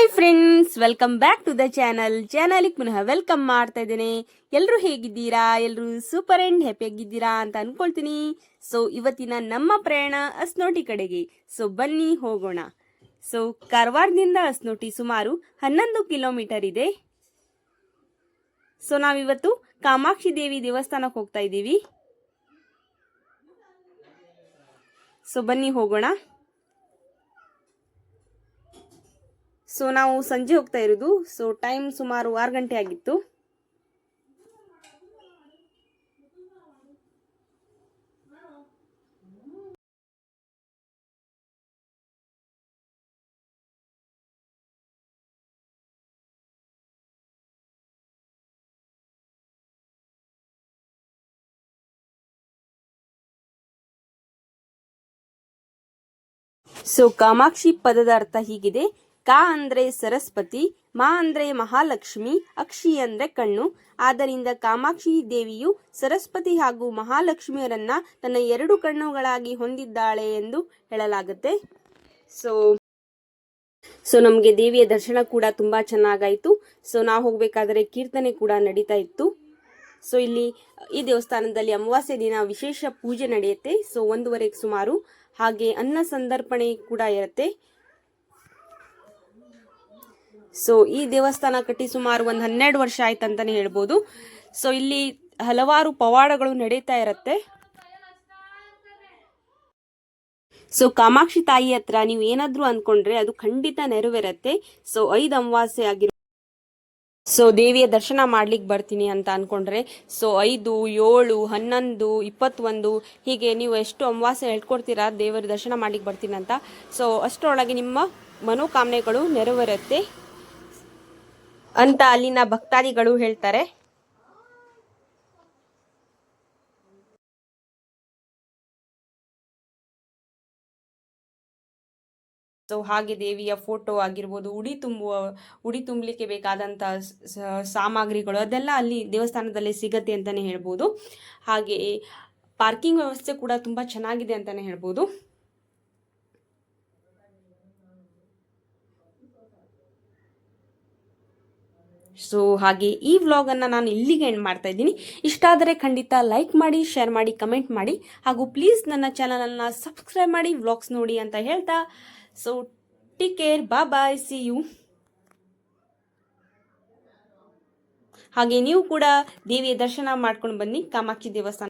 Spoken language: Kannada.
Hi friends, welcome back to the ಚಾನಲ್ಗೆ ಪುನಃ ವೆಲ್ಕಮ್ ಮಾಡ್ತಾ ಇದ್ದೇನೆ. ಎಲ್ಲರೂ ಹೇಗಿದ್ದೀರಾ? ಎಲ್ಲರೂ ಸೂಪರ್ ಅಂಡ್ ಹ್ಯಾಪಿ ಆಗಿದ್ದೀರಾ ಅಂತ ಅನ್ಕೊಳ್ತೀನಿ. ಸೊ ಇವತ್ತಿನ ನಮ್ಮ ಪ್ರಯಾಣ ಅಸ್ನೋಟಿ ಕಡೆಗೆ. ಸೊ ಬನ್ನಿ ಹೋಗೋಣ. ಸೊ ಕಾರವಾರದಿಂದ ಅಸ್ನೋಟಿ ಸುಮಾರು 11 ಕಿಲೋಮೀಟರ್ ಇದೆ. ಸೊ ನಾವಿವತ್ತು ಕಾಮಾಕ್ಷಿ ದೇವಿ ದೇವಸ್ಥಾನಕ್ಕೆ ಹೋಗ್ತಾ ಇದ್ದೀವಿ. ಸೊ ಬನ್ನಿ ಹೋಗೋಣ. ಸೊ ನಾವು ಸಂಜೆ ಹೋಗ್ತಾ ಇರೋದು. ಸೊ ಟೈಮ್ ಸುಮಾರು 6 ಗಂಟೆ ಆಗಿತ್ತು. ಸೊ ಕಾಮಾಕ್ಷಿ ಪದದ ಅರ್ಥ ಹೀಗಿದೆ. ಕಾ ಅಂದ್ರೆ ಸರಸ್ವತಿ, ಮಾ ಅಂದ್ರೆ ಮಹಾಲಕ್ಷ್ಮಿ, ಅಕ್ಷಿ ಅಂದ್ರೆ ಕಣ್ಣು. ಆದ್ದರಿಂದ ಕಾಮಾಕ್ಷಿ ದೇವಿಯು ಸರಸ್ವತಿ ಹಾಗೂ ಮಹಾಲಕ್ಷ್ಮಿಯರನ್ನ ತನ್ನ 2 ಕಣ್ಣುಗಳಾಗಿ ಹೊಂದಿದ್ದಾಳೆ ಎಂದು ಹೇಳಲಾಗುತ್ತೆ. ಸೊ ನಮಗೆ ದೇವಿಯ ದರ್ಶನ ಕೂಡ ತುಂಬಾ ಚೆನ್ನಾಗಾಯ್ತು. ಸೊ ನಾವು ಹೋಗ್ಬೇಕಾದ್ರೆ ಕೀರ್ತನೆ ಕೂಡ ನಡೀತಾ ಇತ್ತು. ಸೊ ಇಲ್ಲಿ ಈ ದೇವಸ್ಥಾನದಲ್ಲಿ ಅಮಾವಾಸ್ಯೆ ದಿನ ವಿಶೇಷ ಪೂಜೆ ನಡೆಯುತ್ತೆ. ಸೊ 1:30 ಸುಮಾರು. ಹಾಗೆ ಅನ್ನ ಸಂದರ್ಪಣೆ ಕೂಡ ಇರುತ್ತೆ. ಸೊ ಈ ದೇವಸ್ಥಾನ ಕಟ್ಟಿ ಸುಮಾರು 12 ವರ್ಷ ಆಯ್ತಂತಾನೆ ಹೇಳ್ಬೋದು. ಸೊ ಇಲ್ಲಿ ಹಲವಾರು ಪವಾಡಗಳು ನಡೀತಾ ಇರತ್ತೆ. ಸೊ ಕಾಮಾಕ್ಷಿ ತಾಯಿ ಹತ್ರ ನೀವು ಏನಾದ್ರೂ ಅನ್ಕೊಂಡ್ರೆ ಅದು ಖಂಡಿತ ನೆರವೇರತ್ತೆ. ಸೊ 5 ಅಮಾವಾಸ್ಯೆ ಆಗಿರೋ ಸೊ ದೇವಿಯ ದರ್ಶನ ಮಾಡ್ಲಿಕ್ಕೆ ಬರ್ತೀನಿ ಅಂತ ಅನ್ಕೊಂಡ್ರೆ ಸೊ 5, 7, 11, 21 ಹೀಗೆ ನೀವು ಎಷ್ಟು ಅಮಾವಾಸ್ಯೆ ಹೇಳ್ಕೊಡ್ತೀರಾ ದೇವರ ದರ್ಶನ ಮಾಡ್ಲಿಕ್ಕೆ ಬರ್ತೀನಿ ಅಂತ. ಸೊ ಅಷ್ಟರೊಳಗೆ ನಿಮ್ಮ ಮನೋಕಾಮನೆಗಳು ನೆರವೇರುತ್ತೆ ಅಂತ ಅಲ್ಲಿನ ಭಕ್ತಾದಿಗಳು ಹೇಳ್ತಾರೆ. ಸೊ ಹಾಗೆ ದೇವಿಯ ಫೋಟೋ ಆಗಿರ್ಬೋದು, ಉಡಿ ತುಂಬಲಿಕ್ಕೆ ಬೇಕಾದಂಥ ಸಾಮಗ್ರಿಗಳು ಅದೆಲ್ಲ ಅಲ್ಲಿ ದೇವಸ್ಥಾನದಲ್ಲಿ ಸಿಗತ್ತೆ ಅಂತಾನೆ ಹೇಳ್ಬೋದು. ಹಾಗೆ ಪಾರ್ಕಿಂಗ್ ವ್ಯವಸ್ಥೆ ಕೂಡ ತುಂಬಾ ಚೆನ್ನಾಗಿದೆ ಅಂತಾನೆ ಹೇಳ್ಬೋದು. ಸೊ ಹಾಗೆ ಈ ವ್ಲಾಗನ್ನು ನಾನು ಇಲ್ಲಿಗೆ ಎಂಡ್ ಮಾಡ್ತಾ ಇದ್ದೀನಿ. ಇಷ್ಟ ಆದರೆ ಖಂಡಿತ ಲೈಕ್ ಮಾಡಿ, ಶೇರ್ ಮಾಡಿ, ಕಮೆಂಟ್ ಮಾಡಿ, ಹಾಗೂ ಪ್ಲೀಸ್ ನನ್ನ ಚಾನಲನ್ನು ಸಬ್ಸ್ಕ್ರೈಬ್ ಮಾಡಿ ವ್ಲಾಗ್ಸ್ ನೋಡಿ ಅಂತ ಹೇಳ್ತಾ so take care, bye, see you. ಹಾಗೆ ನೀವು ಕೂಡ ದೇವಿಯ ದರ್ಶನ ಮಾಡ್ಕೊಂಡು ಬನ್ನಿ ಕಾಮಾಕ್ಷಿ ದೇವಸ್ಥಾನ.